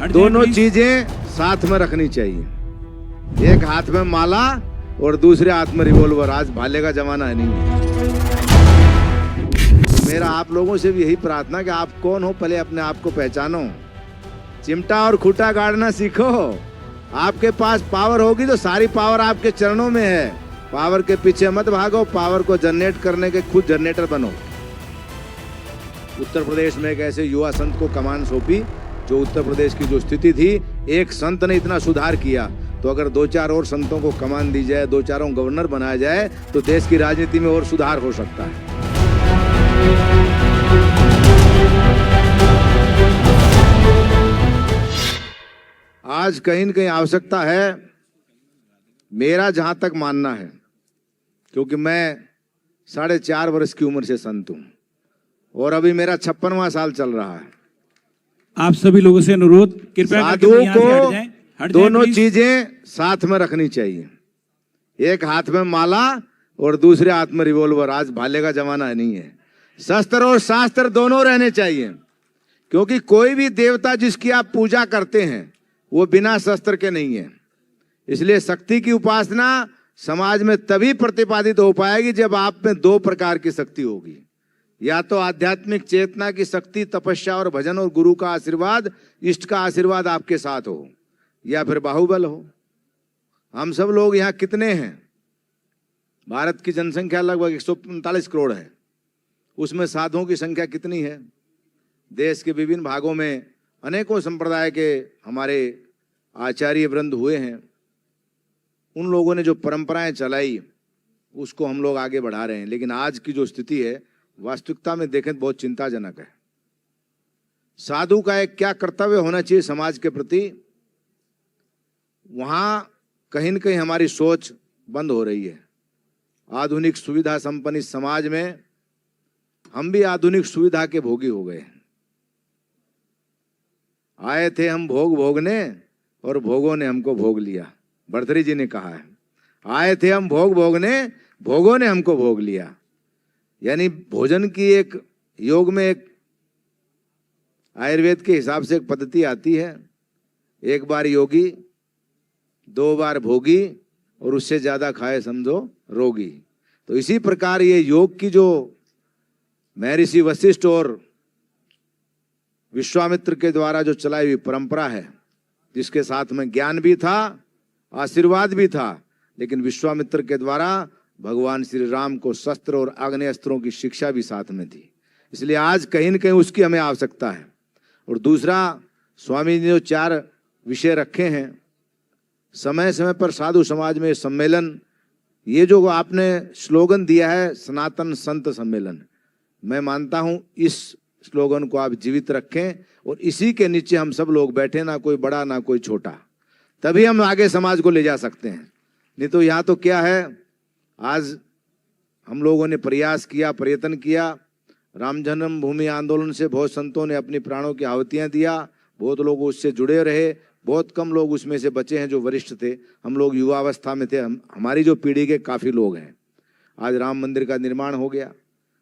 दोनों चीजें साथ में रखनी चाहिए। एक हाथ में माला और दूसरे हाथ में रिवॉल्वर। आज भाले का जमाना है नहीं। मेरा आप लोगों से भी यही प्रार्थना कि आप कौन हो पहले अपने आप को पहचानो। चिमटा और खूंटा गाड़ना सीखो। आपके पास पावर होगी तो सारी पावर आपके चरणों में है। पावर के पीछे मत भागो, पावर को जनरेट करने के खुद जनरेटर बनो। उत्तर प्रदेश में एक ऐसे युवा संत को कमान सौंपी जो उत्तर प्रदेश की जो स्थिति थी, एक संत ने इतना सुधार किया, तो अगर 2-4 और संतों को कमान दी जाए, 2-4 गवर्नर बनाया जाए तो देश की राजनीति में और सुधार हो सकता है। आज कहीं न कहीं आवश्यकता है, मेरा जहां तक मानना है, क्योंकि मैं 4.5 वर्ष की उम्र से संत हूं और अभी मेरा 56वां साल चल रहा है। आप सभी लोगों से अनुरोध, कृपया साधुओं को दोनों चीजें साथ में रखनी चाहिए। एक हाथ में माला और दूसरे हाथ में रिवॉल्वर। आज भाले का जमाना नहीं है। शस्त्र और शास्त्र दोनों रहने चाहिए, क्योंकि कोई भी देवता जिसकी आप पूजा करते हैं वो बिना शस्त्र के नहीं है। इसलिए शक्ति की उपासना समाज में तभी प्रतिपादित हो पाएगी जब आप में 2 प्रकार की शक्ति होगी। या तो आध्यात्मिक चेतना की शक्ति, तपस्या और भजन और गुरु का आशीर्वाद, इष्ट का आशीर्वाद आपके साथ हो, या फिर बाहुबल हो। हम सब लोग यहाँ कितने हैं? भारत की जनसंख्या लगभग 145 करोड़ है। उसमें साधुओं की संख्या कितनी है? देश के विभिन्न भागों में अनेकों संप्रदाय के हमारे आचार्य वृंद हुए हैं। उन लोगों ने जो परंपराएं चलाई उसको हम लोग आगे बढ़ा रहे हैं। लेकिन आज की जो स्थिति है वास्तविकता में देखें तो बहुत चिंताजनक है। साधु का एक क्या कर्तव्य होना चाहिए समाज के प्रति, वहां कहीं न कहीं हमारी सोच बंद हो रही है। आधुनिक सुविधा संपन्न इस समाज में हम भी आधुनिक सुविधा के भोगी हो गए। आए थे हम भोग भोगने और भोगों ने हमको भोग लिया। भर्तृहरि जी ने कहा है, आए थे हम भोग भोगने, भोगों ने हमको भोग लिया। यानी भोजन की एक योग में एक आयुर्वेद के हिसाब से एक पद्धति आती है, 1 बार योगी, 2 बार भोगी और उससे ज्यादा खाए समझो रोगी। तो इसी प्रकार ये योग की जो महर्षि वशिष्ठ और विश्वामित्र के द्वारा जो चलाई हुई परंपरा है, जिसके साथ में ज्ञान भी था, आशीर्वाद भी था, लेकिन विश्वामित्र के द्वारा भगवान श्री राम को शस्त्र और आग्नेयास्त्रों की शिक्षा भी साथ में थी। इसलिए आज कहीं न कहीं उसकी हमें आवश्यकता है। और दूसरा, स्वामी जी ने जो 4 विषय रखे हैं, समय समय पर साधु समाज में सम्मेलन, ये जो आपने स्लोगन दिया है सनातन संत सम्मेलन, मैं मानता हूं इस स्लोगन को आप जीवित रखें और इसी के नीचे हम सब लोग बैठे, ना कोई बड़ा ना कोई छोटा, तभी हम आगे समाज को ले जा सकते हैं। नहीं तो यहाँ तो क्या है, आज हम लोगों ने प्रयास किया, प्रयत्न किया, राम जन्मभूमि आंदोलन से बहुत संतों ने अपनी प्राणों की आहुतियां दिया, बहुत लोग उससे जुड़े रहे, बहुत कम लोग उसमें से बचे हैं जो वरिष्ठ थे। हम लोग युवावस्था में थे, हमारी जो पीढ़ी के काफ़ी लोग हैं। आज राम मंदिर का निर्माण हो गया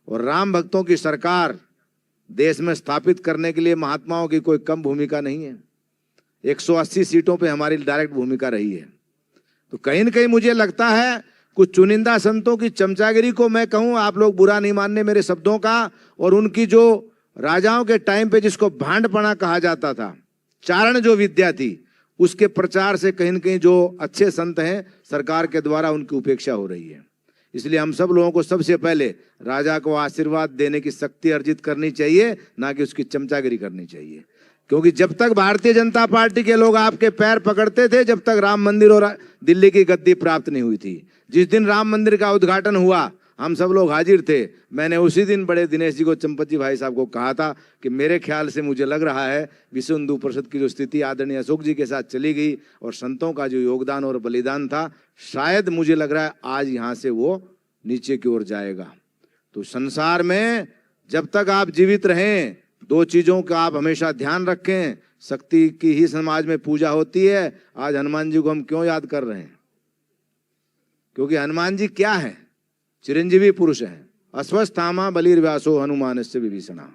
और राम भक्तों की सरकार देश में स्थापित करने के लिए महात्माओं की कोई कम भूमिका नहीं है। 180 सीटों पे हमारी डायरेक्ट भूमिका रही है। तो कहीं न कहीं मुझे लगता है कुछ चुनिंदा संतों की चमचागिरी को मैं कहूं, आप लोग बुरा नहीं मानने मेरे शब्दों का, और उनकी जो राजाओं के टाइम पे जिसको भांडपना कहा जाता था, चारण जो विद्या थी, उसके प्रचार से कहीं न कहीं जो अच्छे संत हैं सरकार के द्वारा उनकी उपेक्षा हो रही है। इसलिए हम सब लोगों को सबसे पहले राजा को आशीर्वाद देने की शक्ति अर्जित करनी चाहिए, ना कि उसकी चमचागिरी करनी चाहिए। क्योंकि जब तक भारतीय जनता पार्टी के लोग आपके पैर पकड़ते थे, जब तक राम मंदिर और दिल्ली की गद्दी प्राप्त नहीं हुई थी। जिस दिन राम मंदिर का उद्घाटन हुआ हम सब लोग हाजिर थे। मैंने उसी दिन बड़े दिनेश जी को, चंपत जी भाई साहब को कहा था कि मेरे ख्याल से मुझे लग रहा है विश्व हिंदू परिषद की जो स्थिति आदरणीय अशोक जी के साथ चली गई और संतों का जो योगदान और बलिदान था, शायद मुझे लग रहा है आज यहाँ से वो नीचे की ओर जाएगा। तो संसार में जब तक आप जीवित रहें, 2 चीज़ों का आप हमेशा ध्यान रखें, शक्ति की ही समाज में पूजा होती है। आज हनुमान जी को हम क्यों याद कर रहे हैं? क्योंकि हनुमान जी क्या है? चिरंजीवी पुरुष है। अश्वस्थामा बलिर्व्यासो हनुमानस्य विभीषणा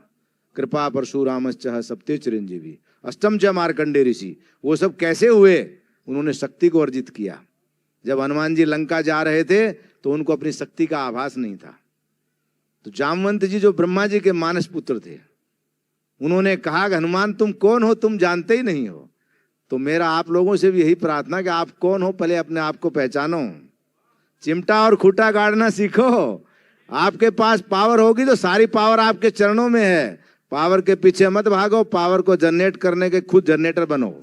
कृपा परशुरामश्च सप्ते चिरंजीवी अष्टम च मार्कंडे ऋषि। वो सब कैसे हुए? उन्होंने शक्ति को अर्जित किया। जब हनुमान जी लंका जा रहे थे तो उनको अपनी शक्ति का आभास नहीं था। तो जामवंत जी जो ब्रह्मा जी के मानस पुत्र थे, उन्होंने कहा कि हनुमान तुम कौन हो? तुम जानते ही नहीं हो। तो मेरा आप लोगों से भी यही प्रार्थना कि आप कौन हो पहले अपने आप को पहचानो। चिमटा और खूंटा गाड़ना सीखो। आपके पास पावर होगी तो सारी पावर आपके चरणों में है। पावर के पीछे मत भागो, पावर को जनरेट करने के खुद जनरेटर बनो।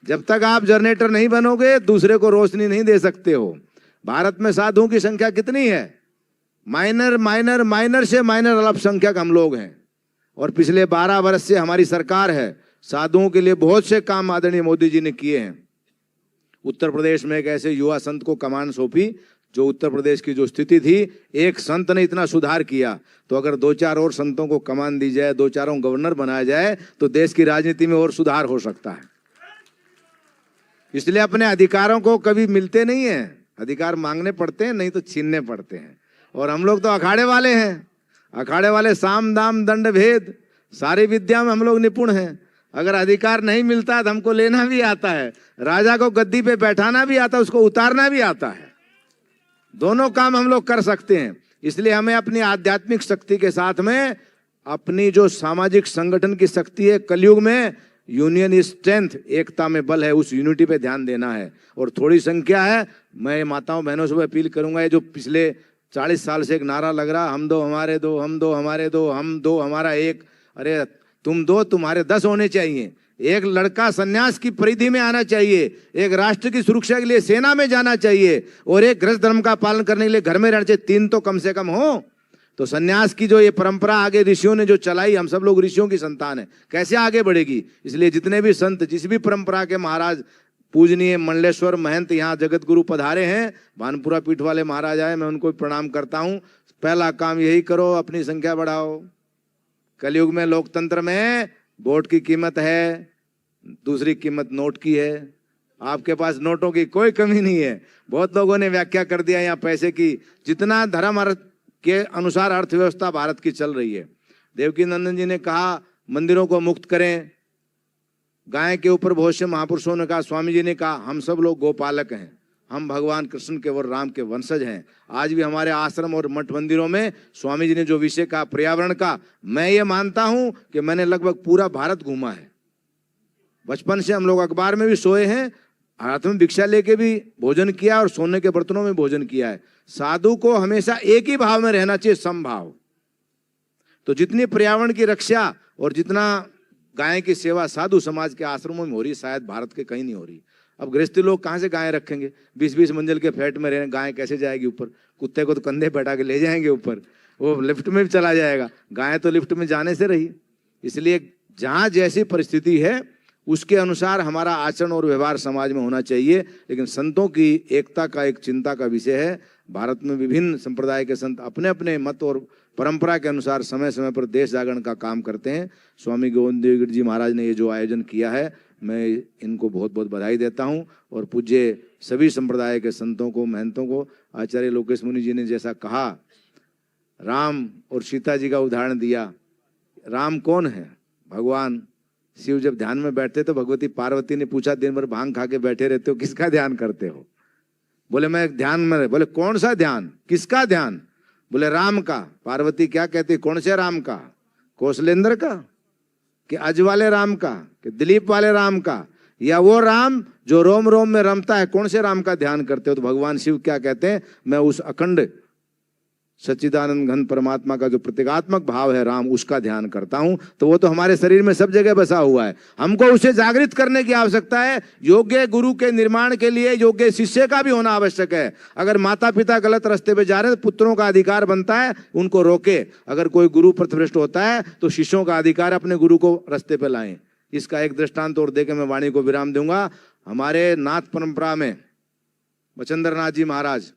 जब तक आप जनरेटर नहीं बनोगे दूसरे को रोशनी नहीं दे सकते हो। भारत में साधुओं की संख्या कितनी है? माइनर माइनर माइनर से माइनर अल्पसंख्यक हम लोग हैं। और पिछले 12 वर्ष से हमारी सरकार है। साधुओं के लिए बहुत से काम आदरणीय मोदी जी ने किए हैं। उत्तर प्रदेश में एक ऐसे युवा संत को कमान सौंपी जो उत्तर प्रदेश की जो स्थिति थी, एक संत ने इतना सुधार किया। तो अगर 2-4 और संतों को कमान दी जाए, 2-4 गवर्नर बनाया जाए तो देश की राजनीति में और सुधार हो सकता है। इसलिए अपने अधिकारों को कभी मिलते नहीं है। अधिकार मांगने पड़ते हैं, नहीं तो छीनने पड़ते हैं। और हम लोग तो अखाड़े वाले हैं। अखाड़े वाले साम दाम दंड भेद सारी विद्या में हम लोग निपुण हैं। अगर अधिकार नहीं मिलता तो हमको लेना भी आता है। राजा को गद्दी पे बैठाना भी आता है, उसको उतारना भी आता है। दोनों काम हम लोग कर सकते हैं। इसलिए हमें अपनी आध्यात्मिक शक्ति के साथ में अपनी जो सामाजिक संगठन की शक्ति है, कलयुग में यूनियन इज स्ट्रेंथ, एकता में बल है, उस यूनिटी पे ध्यान देना है। और थोड़ी संख्या है, मैं माताओं बहनों से अपील करूंगा, ये जो पिछले 40 साल से एक नारा लग रहा, हम दो हमारे दो, हम दो हमारे दो, हम दो हमारा एक, अरे तुम दो तुम्हारे 10 होने चाहिए। एक लड़का सन्यास की परिधि में आना चाहिए, एक राष्ट्र की सुरक्षा के लिए सेना में जाना चाहिए, और एक गृहस्थ धर्म का पालन करने के लिए घर में रहना चाहिए। 3 तो कम से कम हो। तो सन्यास की जो ये परंपरा आगे ऋषियों ने जो चलाई, हम सब लोग ऋषियों की संतान है, कैसे आगे बढ़ेगी? इसलिए जितने भी संत, जिस भी परंपरा के महाराज, पूजनीय मंडलेश्वर महंत यहाँ जगत गुरु पधारे हैं, भानपुरा पीठ वाले महाराज आए, मैं उनको प्रणाम करता हूँ। पहला काम यही करो, अपनी संख्या बढ़ाओ। कलयुग में लोकतंत्र में वोट की कीमत है, दूसरी कीमत नोट की है। आपके पास नोटों की कोई कमी नहीं है। बहुत लोगों ने व्याख्या कर दिया यहाँ पैसे की। जितना धर्म अर्थ के अनुसार अर्थव्यवस्था भारत की चल रही है। देवकी नंदन जी ने कहा मंदिरों को मुक्त करें। गाय के ऊपर बहुत से महापुरुषों ने कहा, स्वामी जी ने कहा हम सब लोग गोपालक हैं, हम भगवान कृष्ण के और राम के वंशज हैं। आज भी हमारे आश्रम और मठ मंदिरों में स्वामी जी ने जो विषय कहा पर्यावरण का, मैं ये मानता हूं कि मैंने लगभग पूरा भारत घूमा है। बचपन से हम लोग अखबार में भी सोए हैं, हाथ में भिक्षा लेके भी भोजन किया और सोने के बर्तनों में भोजन किया है। साधु को हमेशा एक ही भाव में रहना चाहिए, समभाव। तो जितनी पर्यावरण की रक्षा और जितना गाय की सेवा साधु समाज के आश्रमों में हो रही, शायद भारत के कहीं नहीं हो रही। अब गृहस्थी लोग कहाँ से गाय रखेंगे? 20-20 मंजिल के फ्लैट में रहने, गाय कैसे जाएगी ऊपर? कुत्ते को तो कंधे बैठा के ले जाएंगे ऊपर, वो लिफ्ट में भी चला जाएगा। गाय तो लिफ्ट में जाने से रही। इसलिए जहाँ जैसी परिस्थिति है उसके अनुसार हमारा आचरण और व्यवहार समाज में होना चाहिए। लेकिन संतों की एकता का एक चिंता का विषय है। भारत में विभिन्न संप्रदाय के संत अपने अपने मत और परंपरा के अनुसार समय समय पर देश जागरण का काम करते हैं। स्वामी गोविंद देव गिरि जी महाराज ने ये जो आयोजन किया है, मैं इनको बहुत बहुत बधाई देता हूं। और पूज्य सभी संप्रदाय के संतों को, महंतों को, आचार्य लोकेश मुनि जी ने जैसा कहा, राम और सीता जी का उदाहरण दिया। राम कौन है? भगवान शिव जब ध्यान में बैठते तो भगवती पार्वती ने पूछा, दिन भर भांग खा के बैठे रहते हो, किसका ध्यान करते हो? बोले मैं ध्यान में। बोले कौन सा ध्यान? किसका ध्यान? बोले राम का। पार्वती क्या कहती, कौन से राम का? कौशलेंद्र का, कि अज वाले राम का, कि दिलीप वाले राम का, या वो राम जो रोम रोम में रमता है? कौन से राम का ध्यान करते हो? तो भगवान शिव क्या कहते हैं, मैं उस अखंड सच्चिदानंद घन परमात्मा का जो प्रतीकात्मक भाव है राम, उसका ध्यान करता हूं। तो वो तो हमारे शरीर में सब जगह बसा हुआ है, हमको उसे जागृत करने की आवश्यकता है। योग्य गुरु के निर्माण के लिए योग्य शिष्य का भी होना आवश्यक है। अगर माता पिता गलत रास्ते पे जा रहे हैं तो पुत्रों का अधिकार बनता है उनको रोके। अगर कोई गुरु पथभ्रष्ट होता है तो शिष्यों का अधिकार अपने गुरु को रास्ते पे लाएं। इसका एक दृष्टांत और देके मैं वाणी को विराम दूंगा। हमारे नाथ परंपरा में बचेंद्र नाथ जी महाराज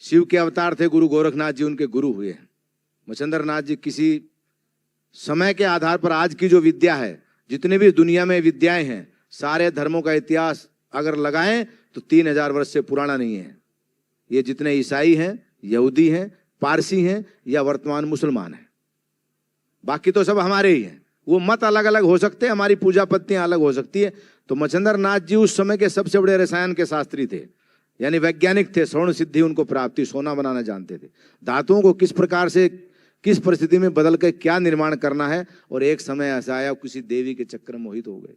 शिव के अवतार थे, गुरु गोरखनाथ जी उनके गुरु हुए। मच्छिंद्र नाथ जी किसी समय के आधार पर आज की जो विद्या है, जितने भी दुनिया में विद्याएं हैं, सारे धर्मों का इतिहास अगर लगाएं तो 3000 वर्ष से पुराना नहीं है। ये जितने ईसाई हैं, यहूदी हैं, पारसी हैं या वर्तमान मुसलमान हैं, बाकी तो सब हमारे ही हैं। वो मत अलग अलग हो सकते हैं, हमारी पूजा पत्तियां अलग हो सकती है। तो मच्छिंद्र नाथ जी उस समय के सबसे बड़े रसायन के शास्त्री थे, यानी वैज्ञानिक थे। स्वर्ण सिद्धि उनको प्राप्त थी, सोना बनाना जानते थे। धातुओं को किस प्रकार से किस परिस्थिति में बदल कर क्या निर्माण करना है। और एक समय ऐसा आया, किसी देवी के चक्कर में मोहित हो गए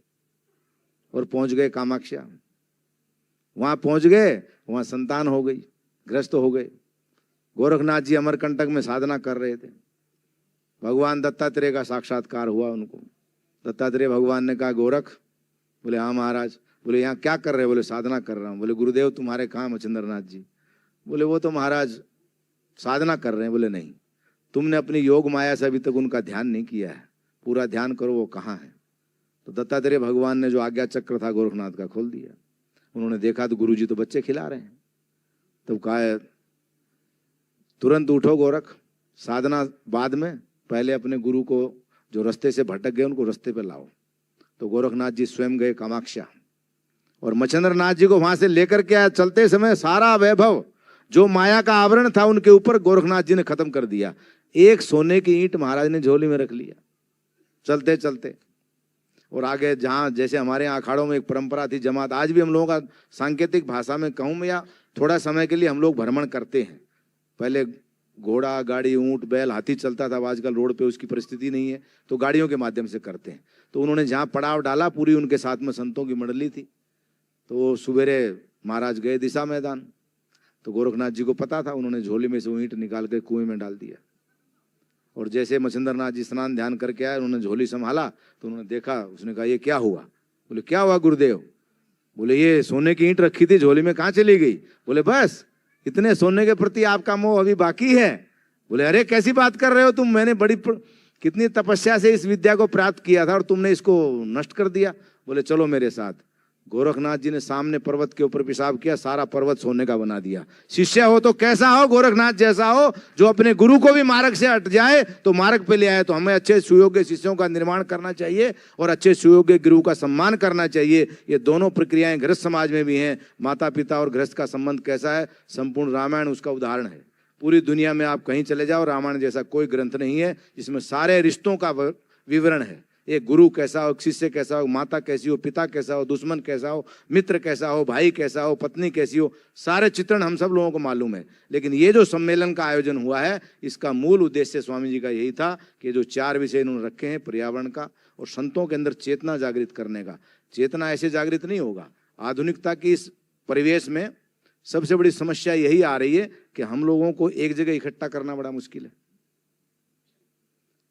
और पहुंच गए कामाख्या। वहां पहुंच गए, वहां संतान हो गई, ग्रस्त हो गए। गोरखनाथ जी अमरकंटक में साधना कर रहे थे, भगवान दत्तात्रेय का साक्षात्कार हुआ उनको। दत्तात्रेय भगवान ने कहा, गोरख? बोले हाँ महाराज। बोले यहाँ क्या कर रहे हो? बोले साधना कर रहा हूँ। बोले गुरुदेव तुम्हारे कहाँ मच्छिंद्र नाथ जी? बोले वो तो महाराज साधना कर रहे हैं। बोले नहीं, तुमने अपनी योग माया से अभी तक उनका ध्यान नहीं किया है, पूरा ध्यान करो वो कहाँ है। तो दत्तात्रेय भगवान ने जो आज्ञा चक्र था गोरखनाथ का खोल दिया। उन्होंने देखा तो गुरुजी तो बच्चे खिला रहे हैं। तब कहा, तुरंत उठो गोरख, साधना बाद में, पहले अपने गुरु को जो रास्ते से भटक गए उनको रास्ते पे लाओ। तो गोरखनाथ जी स्वयं गए कामाख्या और मच्छिंद्र नाथ जी को वहां से लेकर के आया। चलते समय सारा वैभव जो माया का आवरण था उनके ऊपर गोरखनाथ जी ने खत्म कर दिया। एक सोने की ईंट महाराज ने झोली में रख लिया चलते चलते। और आगे जहां जैसे हमारे यहाँ अखाड़ों में एक परंपरा थी, जमात, आज भी हम लोगों का सांकेतिक भाषा में कहूँ या थोड़ा समय के लिए हम लोग भ्रमण करते हैं। पहले घोड़ा, गाड़ी, ऊंट, बैल, हाथी चलता था। अब आजकल रोड पे उसकी परिस्थिति नहीं है, तो गाड़ियों के माध्यम से करते हैं। तो उन्होंने जहाँ पड़ाव डाला, पूरी उनके साथ में संतों की मंडली थी। तो सवेरे महाराज गए दिशा मैदान, तो गोरखनाथ जी को पता था। उन्होंने झोली में से ईंट निकाल कर कुएं में डाल दिया। और जैसे मच्छिंद्र नाथ जी स्नान ध्यान करके आए, उन्होंने झोली संभाला तो उन्होंने देखा। उसने कहा, ये क्या हुआ? बोले क्या हुआ गुरुदेव? बोले ये सोने की ईंट रखी थी झोली में, कहाँ चली गई? बोले बस इतने सोने के प्रति आपका मोह अभी बाकी है। बोले अरे कैसी बात कर रहे हो तुम, मैंने कितनी तपस्या से इस विद्या को प्राप्त किया था और तुमने इसको नष्ट कर दिया। बोले चलो मेरे साथ। गोरखनाथ जी ने सामने पर्वत के ऊपर पेशाब किया, सारा पर्वत सोने का बना दिया। शिष्य हो तो कैसा हो? गोरखनाथ जैसा हो, जो अपने गुरु को भी मार्ग से हट जाए तो मार्ग पे ले आए। तो हमें अच्छे सुयोग्य शिष्यों का निर्माण करना चाहिए और अच्छे सुयोग्य गुरु का सम्मान करना चाहिए। ये दोनों प्रक्रियाएं गृहस्थ समाज में भी हैं। माता पिता और गृहस्थ का संबंध कैसा है, संपूर्ण रामायण उसका उदाहरण है। पूरी दुनिया में आप कहीं चले जाओ, रामायण जैसा कोई ग्रंथ नहीं है जिसमें सारे रिश्तों का विवरण है। एक गुरु कैसा हो, शिष्य कैसा हो, माता कैसी हो, पिता कैसा हो, दुश्मन कैसा हो, मित्र कैसा हो, भाई कैसा हो, पत्नी कैसी हो, सारे चित्रण हम सब लोगों को मालूम है। लेकिन ये जो सम्मेलन का आयोजन हुआ है, इसका मूल उद्देश्य स्वामी जी का यही था कि जो 4 विषय इन्होंने रखे हैं, पर्यावरण का और संतों के अंदर चेतना जागृत करने का। चेतना ऐसे जागृत नहीं होगा। आधुनिकता की इस परिवेश में सबसे बड़ी समस्या यही आ रही है कि हम लोगों को एक जगह इकट्ठा करना बड़ा मुश्किल है।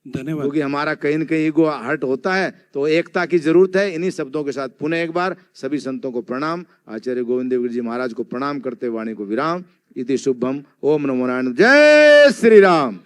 धन्यवाद। क्योंकि हमारा कहीं न कहीं ईगो हर्ट होता है, तो एकता की जरूरत है। इन्हीं शब्दों के साथ पुनः एक बार सभी संतों को प्रणाम, आचार्य गोविंद देव जी महाराज को प्रणाम करते वाणी को विराम। इति शुभम। ओम नमो नारायण। जय श्री राम।